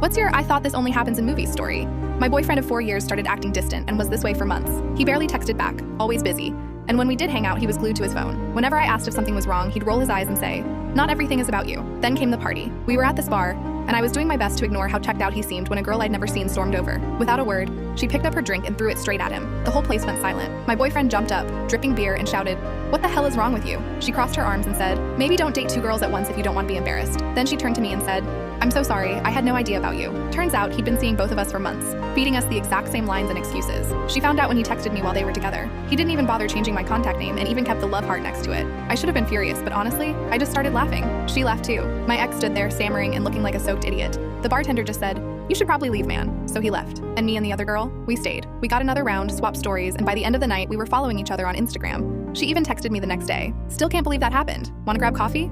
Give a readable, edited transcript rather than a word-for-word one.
What's your I thought this only happens in movies story? My boyfriend of 4 years started acting distant and was this way for months. He barely texted back, always busy. And when we did hang out, he was glued to his phone. Whenever I asked if something was wrong, he'd roll his eyes and say, "Not everything is about you." Then came the party. We were at this bar, and I was doing my best to ignore how checked out he seemed when a girl I'd never seen stormed over. Without a word, she picked up her drink and threw it straight at him. The whole place went silent. My boyfriend jumped up, dripping beer, and shouted, "What the hell is wrong with you?" She crossed her arms and said, "Maybe don't date 2 girls at once if you don't want to be embarrassed." Then she turned to me and said, "I'm so sorry, I had no idea about you." Turns out he'd been seeing both of us for months, feeding us the exact same lines and excuses. She found out when he texted me while they were together. He didn't even bother changing my contact name and even kept the love heart next to it. I should have been furious, but honestly, I just started laughing. She laughed too. My ex stood there stammering and looking like a soaked idiot. The bartender just said, "You should probably leave, man." So he left. And me and the other girl, we stayed. We got another round, swapped stories, and by the end of the night, we were following each other on Instagram. She even texted me the next day. Still can't believe that happened. Want to grab coffee?